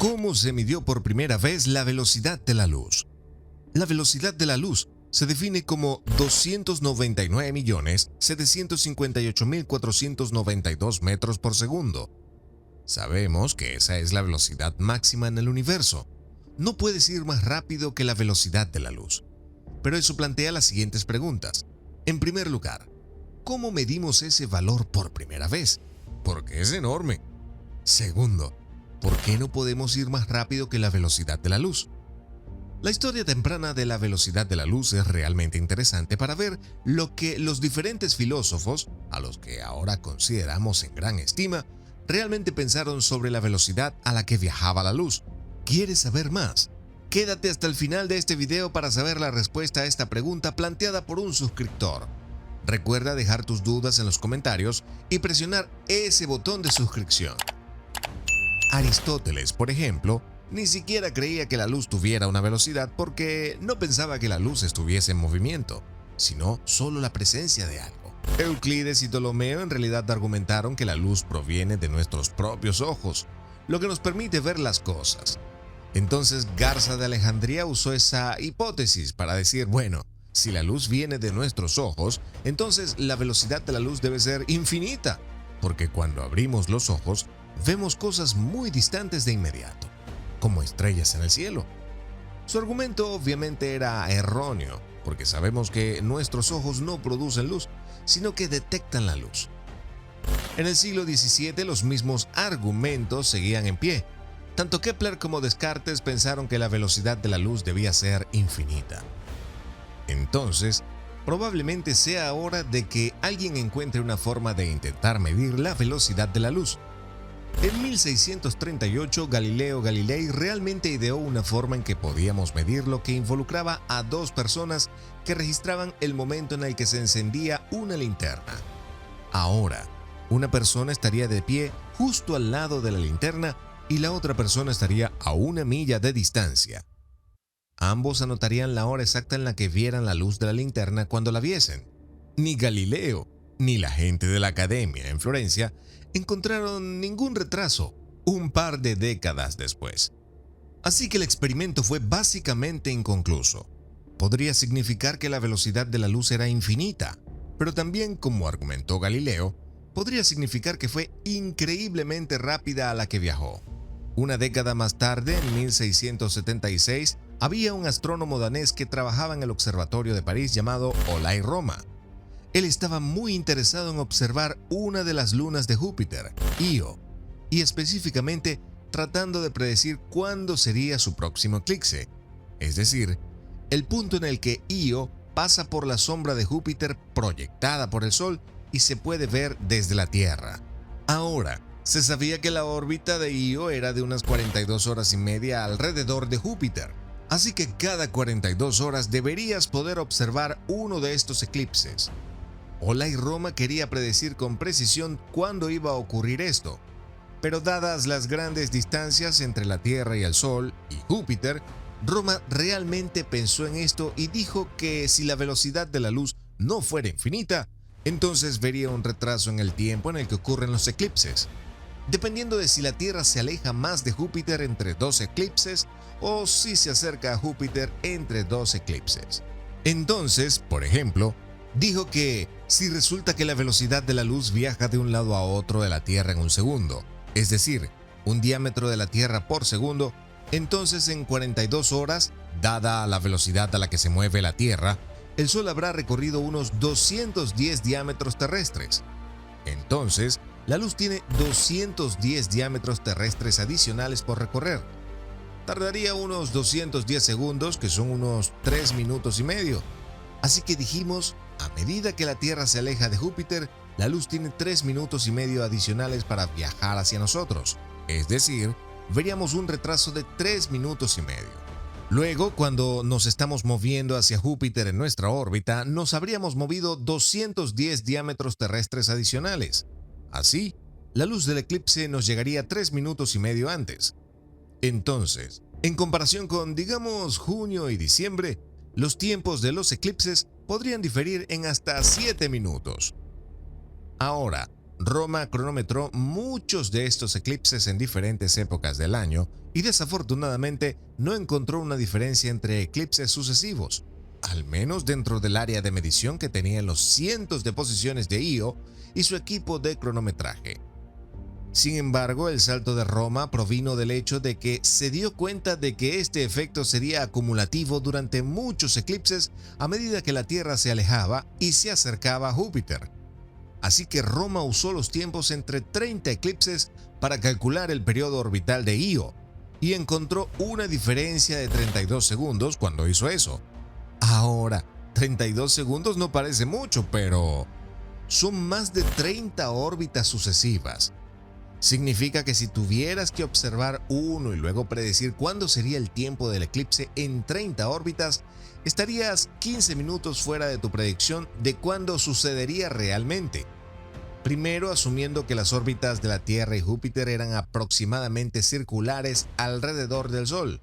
¿Cómo se midió por primera vez la velocidad de la luz? La velocidad de la luz se define como 299.758.492 metros por segundo. Sabemos que esa es la velocidad máxima en el universo. No puedes ir más rápido que la velocidad de la luz. Pero eso plantea las siguientes preguntas. En primer lugar, ¿cómo medimos ese valor por primera vez? Porque es enorme. Segundo, ¿por qué no podemos ir más rápido que la velocidad de la luz? La historia temprana de la velocidad de la luz es realmente interesante para ver lo que los diferentes filósofos, a los que ahora consideramos en gran estima, realmente pensaron sobre la velocidad a la que viajaba la luz. ¿Quieres saber más? Quédate hasta el final de este video para saber la respuesta a esta pregunta planteada por un suscriptor. Recuerda dejar tus dudas en los comentarios y presionar ese botón de suscripción. Aristóteles, por ejemplo, ni siquiera creía que la luz tuviera una velocidad porque no pensaba que la luz estuviese en movimiento, sino solo la presencia de algo. Euclides y Ptolomeo en realidad argumentaron que la luz proviene de nuestros propios ojos, lo que nos permite ver las cosas. Entonces Garza de Alejandría usó esa hipótesis para decir, bueno, si la luz viene de nuestros ojos, entonces la velocidad de la luz debe ser infinita, porque cuando abrimos los ojos, vemos cosas muy distantes de inmediato, como estrellas en el cielo. Su argumento obviamente era erróneo, porque sabemos que nuestros ojos no producen luz, sino que detectan la luz. En el siglo XVII los mismos argumentos seguían en pie. Tanto Kepler como Descartes pensaron que la velocidad de la luz debía ser infinita. Entonces, probablemente sea hora de que alguien encuentre una forma de intentar medir la velocidad de la luz. En 1638, Galileo Galilei realmente ideó una forma en que podíamos medir lo que involucraba a dos personas que registraban el momento en el que se encendía una linterna. Ahora, una persona estaría de pie justo al lado de la linterna y la otra persona estaría a 1 milla de distancia. Ambos anotarían la hora exacta en la que vieran la luz de la linterna cuando la viesen. Ni Galileo ni la gente de la academia en Florencia encontraron ningún retraso un par de décadas después. Así que el experimento fue básicamente inconcluso. Podría significar que la velocidad de la luz era infinita, pero también, como argumentó Galileo, podría significar que fue increíblemente rápida a la que viajó. Una década más tarde, en 1676, había un astrónomo danés que trabajaba en el observatorio de París llamado Olay Roma. Él estaba muy interesado en observar una de las lunas de Júpiter, Io, y específicamente tratando de predecir cuándo sería su próximo eclipse, es decir, el punto en el que Io pasa por la sombra de Júpiter proyectada por el Sol y se puede ver desde la Tierra. Ahora, se sabía que la órbita de Io era de unas 42 horas y media alrededor de Júpiter, así que cada 42 horas deberías poder observar uno de estos eclipses. Olay Roma quería predecir con precisión cuándo iba a ocurrir esto, pero dadas las grandes distancias entre la Tierra y el Sol y Júpiter, Roma realmente pensó en esto y dijo que si la velocidad de la luz no fuera infinita, entonces vería un retraso en el tiempo en el que ocurren los eclipses, dependiendo de si la Tierra se aleja más de Júpiter entre dos eclipses o si se acerca a Júpiter entre dos eclipses. Entonces, por ejemplo, dijo que si resulta que la velocidad de la luz viaja de un lado a otro de la Tierra en un segundo, es decir, un diámetro de la Tierra por segundo, entonces en 42 horas, dada la velocidad a la que se mueve la Tierra, el Sol habrá recorrido unos 210 diámetros terrestres. Entonces, la luz tiene 210 diámetros terrestres adicionales por recorrer. Tardaría unos 210 segundos, que son unos 3 minutos y medio. Así que dijimos, a medida que la Tierra se aleja de Júpiter, la luz tiene 3 minutos y medio adicionales para viajar hacia nosotros. Es decir, veríamos un retraso de 3 minutos y medio. Luego, cuando nos estamos moviendo hacia Júpiter en nuestra órbita, nos habríamos movido 210 diámetros terrestres adicionales. Así, la luz del eclipse nos llegaría 3 minutos y medio antes. Entonces, en comparación con, digamos, junio y diciembre, los tiempos de los eclipses podrían diferir en hasta 7 minutos. Ahora, Roma cronometró muchos de estos eclipses en diferentes épocas del año y desafortunadamente no encontró una diferencia entre eclipses sucesivos, al menos dentro del área de medición que tenían los cientos de posiciones de Io y su equipo de cronometraje. Sin embargo, el salto de Roma provino del hecho de que se dio cuenta de que este efecto sería acumulativo durante muchos eclipses a medida que la Tierra se alejaba y se acercaba a Júpiter. Así que Roma usó los tiempos entre 30 eclipses para calcular el periodo orbital de Io y encontró una diferencia de 32 segundos cuando hizo eso. Ahora, 32 segundos no parece mucho, pero son más de 30 órbitas sucesivas. Significa que si tuvieras que observar uno y luego predecir cuándo sería el tiempo del eclipse en 30 órbitas, estarías 15 minutos fuera de tu predicción de cuándo sucedería realmente. Primero, asumiendo que las órbitas de la Tierra y Júpiter eran aproximadamente circulares alrededor del Sol.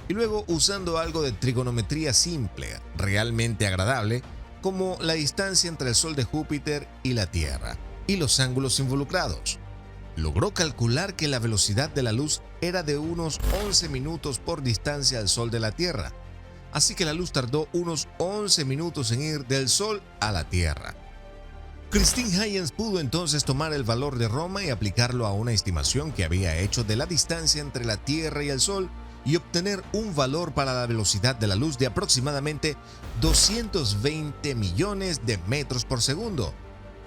Y luego usando algo de trigonometría simple, realmente agradable, como la distancia entre el Sol de Júpiter y la Tierra, y los ángulos involucrados. Logró calcular que la velocidad de la luz era de unos 11 minutos por distancia al Sol de la Tierra, así que la luz tardó unos 11 minutos en ir del Sol a la Tierra. Christine Huygens pudo entonces tomar el valor de Roma y aplicarlo a una estimación que había hecho de la distancia entre la Tierra y el Sol y obtener un valor para la velocidad de la luz de aproximadamente 220 millones de metros por segundo,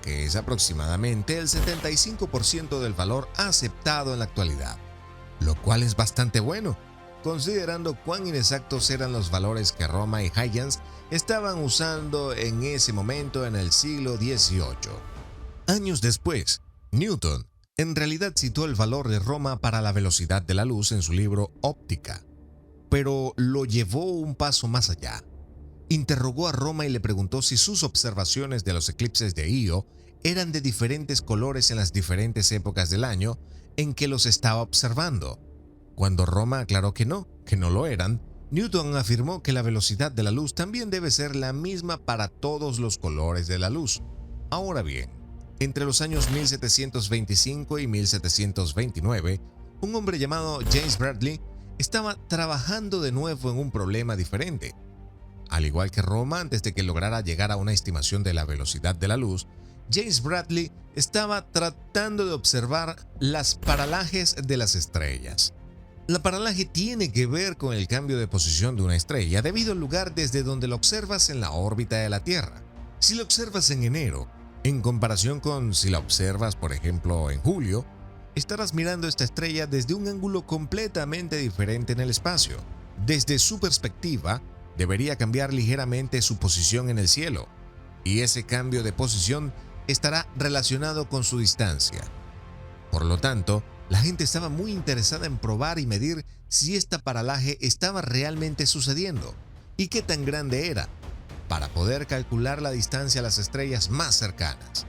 que es aproximadamente el 75% del valor aceptado en la actualidad, lo cual es bastante bueno, considerando cuán inexactos eran los valores que Roma y Huygens estaban usando en ese momento en el siglo XVIII. Años después, Newton en realidad citó el valor de Roma para la velocidad de la luz en su libro Óptica, pero lo llevó un paso más allá. Interrogó a Roma y le preguntó si sus observaciones de los eclipses de Io eran de diferentes colores en las diferentes épocas del año en que los estaba observando. Cuando Roma aclaró que no lo eran, Newton afirmó que la velocidad de la luz también debe ser la misma para todos los colores de la luz. Ahora bien, entre los años 1725 y 1729, un hombre llamado James Bradley estaba trabajando de nuevo en un problema diferente. Al igual que Roma, antes de que lograra llegar a una estimación de la velocidad de la luz, James Bradley estaba tratando de observar las paralajes de las estrellas. La paralaje tiene que ver con el cambio de posición de una estrella debido al lugar desde donde la observas en la órbita de la Tierra. Si la observas en enero, en comparación con si la observas, por ejemplo, en julio, estarás mirando esta estrella desde un ángulo completamente diferente en el espacio. Desde su perspectiva, debería cambiar ligeramente su posición en el cielo, y ese cambio de posición estará relacionado con su distancia. Por lo tanto, la gente estaba muy interesada en probar y medir si esta paralaje estaba realmente sucediendo y qué tan grande era, para poder calcular la distancia a las estrellas más cercanas.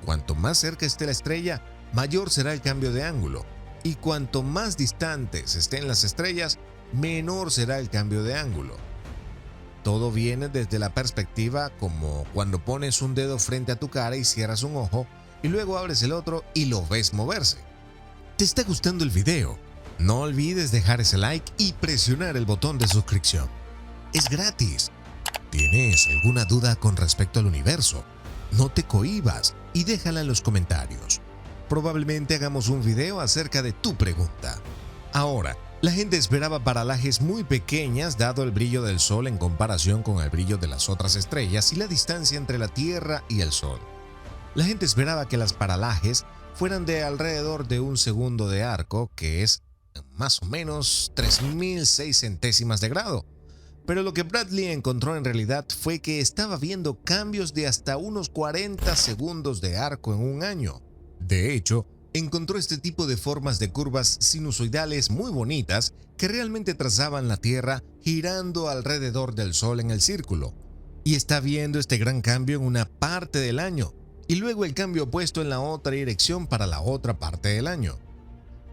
Cuanto más cerca esté la estrella, mayor será el cambio de ángulo, y cuanto más distantes estén las estrellas, menor será el cambio de ángulo. Todo viene desde la perspectiva, como cuando pones un dedo frente a tu cara y cierras un ojo y luego abres el otro y lo ves moverse. ¿Te está gustando el video? No olvides dejar ese like y presionar el botón de suscripción. Es gratis. ¿Tienes alguna duda con respecto al universo? No te cohibas y déjala en los comentarios. Probablemente hagamos un video acerca de tu pregunta. Ahora, la gente esperaba paralajes muy pequeñas dado el brillo del Sol en comparación con el brillo de las otras estrellas y la distancia entre la Tierra y el Sol. La gente esperaba que las paralajes fueran de alrededor de un segundo de arco, que es más o menos 3006 centésimas de grado. Pero lo que Bradley encontró en realidad fue que estaba viendo cambios de hasta unos 40 segundos de arco en un año. De hecho, encontró este tipo de formas de curvas sinusoidales muy bonitas que realmente trazaban la Tierra girando alrededor del Sol en el círculo. Y está viendo este gran cambio en una parte del año, y luego el cambio opuesto en la otra dirección para la otra parte del año.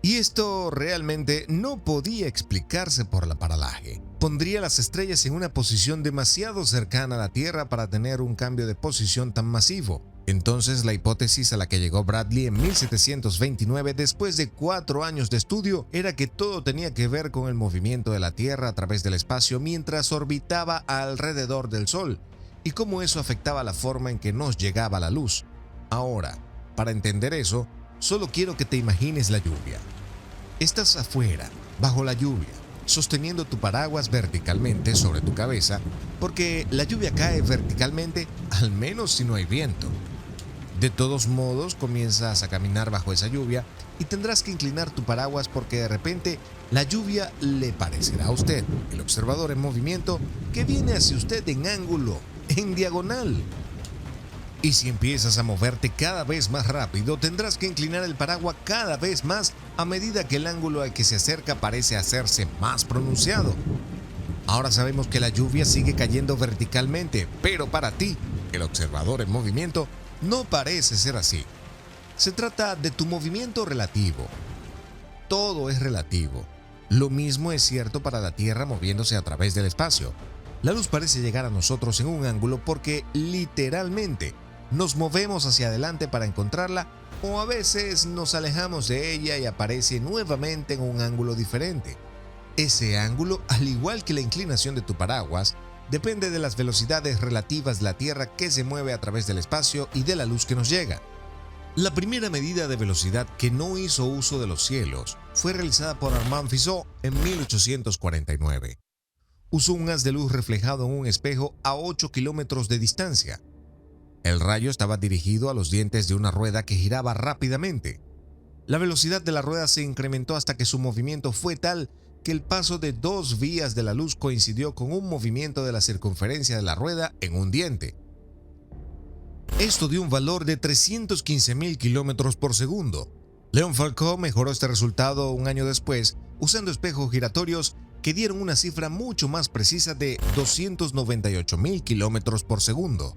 Y esto realmente no podía explicarse por la paralaje. Pondría las estrellas en una posición demasiado cercana a la Tierra para tener un cambio de posición tan masivo. Entonces, la hipótesis a la que llegó Bradley en 1729, después de 4 años de estudio, era que todo tenía que ver con el movimiento de la Tierra a través del espacio mientras orbitaba alrededor del Sol, y cómo eso afectaba la forma en que nos llegaba la luz. Ahora, para entender eso, solo quiero que te imagines la lluvia. Estás afuera, bajo la lluvia, sosteniendo tu paraguas verticalmente sobre tu cabeza, porque la lluvia cae verticalmente, al menos si no hay viento. De todos modos, comienzas a caminar bajo esa lluvia y tendrás que inclinar tu paraguas porque de repente la lluvia le parecerá a usted, el observador en movimiento, que viene hacia usted en ángulo, en diagonal. Y si empiezas a moverte cada vez más rápido, tendrás que inclinar el paraguas cada vez más a medida que el ángulo al que se acerca parece hacerse más pronunciado. Ahora sabemos que la lluvia sigue cayendo verticalmente, pero para ti, el observador en movimiento, no parece ser así. Se trata de tu movimiento relativo. Todo es relativo. Lo mismo es cierto para la Tierra moviéndose a través del espacio. La luz parece llegar a nosotros en un ángulo porque literalmente nos movemos hacia adelante para encontrarla, o a veces nos alejamos de ella y aparece nuevamente en un ángulo diferente. Ese ángulo, al igual que la inclinación de tu paraguas, depende de las velocidades relativas de la Tierra que se mueve a través del espacio y de la luz que nos llega. La primera medida de velocidad que no hizo uso de los cielos fue realizada por Armand Fizeau en 1849. Usó un haz de luz reflejado en un espejo a 8 kilómetros de distancia. El rayo estaba dirigido a los dientes de una rueda que giraba rápidamente. La velocidad de la rueda se incrementó hasta que su movimiento fue tal que el paso de 2 vías de la luz coincidió con un movimiento de la circunferencia de la rueda en un diente. Esto dio un valor de 315.000 kilómetros por segundo. Leon Foucault mejoró este resultado un año después usando espejos giratorios que dieron una cifra mucho más precisa de 298.000 kilómetros por segundo.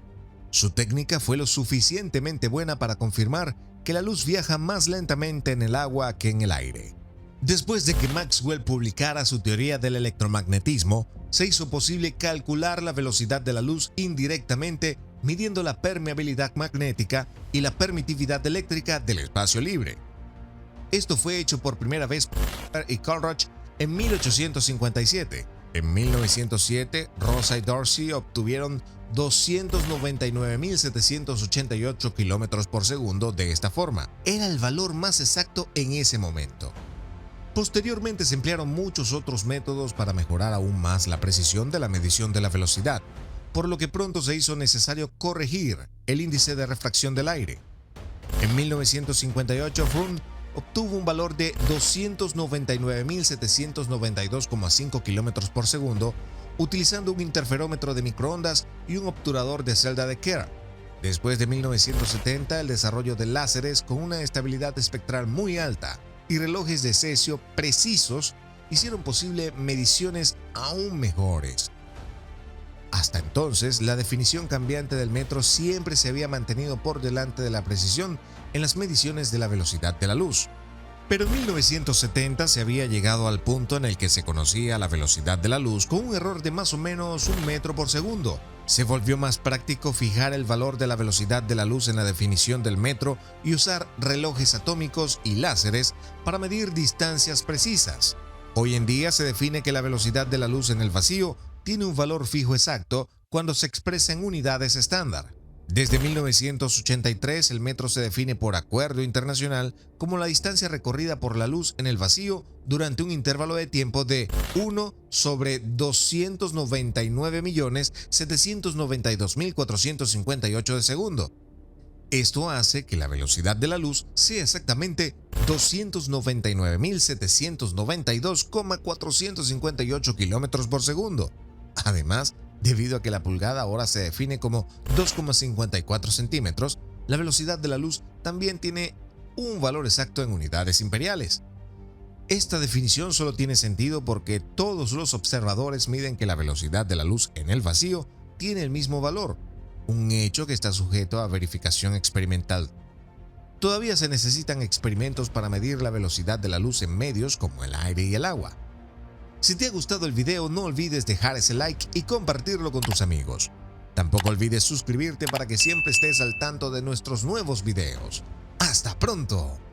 Su técnica fue lo suficientemente buena para confirmar que la luz viaja más lentamente en el agua que en el aire. Después de que Maxwell publicara su teoría del electromagnetismo, se hizo posible calcular la velocidad de la luz indirectamente midiendo la permeabilidad magnética y la permitividad eléctrica del espacio libre. Esto fue hecho por primera vez por y Coleridge en 1857. En 1907, Rosa y Dorsey obtuvieron 299.788 kilómetros por segundo de esta forma. Era el valor más exacto en ese momento. Posteriormente se emplearon muchos otros métodos para mejorar aún más la precisión de la medición de la velocidad, por lo que pronto se hizo necesario corregir el índice de refracción del aire. En 1958, Freund obtuvo un valor de 299.792,5 km por segundo utilizando un interferómetro de microondas y un obturador de celda de Kerr. Después de 1970, el desarrollo de láseres con una estabilidad espectral muy alta y relojes de cesio precisos hicieron posible mediciones aún mejores. Hasta entonces, la definición cambiante del metro siempre se había mantenido por delante de la precisión en las mediciones de la velocidad de la luz. Pero en 1970 se había llegado al punto en el que se conocía la velocidad de la luz con un error de más o menos 1 metro por segundo. Se volvió más práctico fijar el valor de la velocidad de la luz en la definición del metro y usar relojes atómicos y láseres para medir distancias precisas. Hoy en día se define que la velocidad de la luz en el vacío tiene un valor fijo exacto cuando se expresa en unidades estándar. Desde 1983, el metro se define por acuerdo internacional como la distancia recorrida por la luz en el vacío durante un intervalo de tiempo de 1 sobre 299.792.458 de segundo. Esto hace que la velocidad de la luz sea exactamente 299.792,458 km por segundo. Además, debido a que la pulgada ahora se define como 2,54 centímetros, la velocidad de la luz también tiene un valor exacto en unidades imperiales. Esta definición solo tiene sentido porque todos los observadores miden que la velocidad de la luz en el vacío tiene el mismo valor, un hecho que está sujeto a verificación experimental. Todavía se necesitan experimentos para medir la velocidad de la luz en medios como el aire y el agua. Si te ha gustado el video, no olvides dejar ese like y compartirlo con tus amigos. Tampoco olvides suscribirte para que siempre estés al tanto de nuestros nuevos videos. ¡Hasta pronto!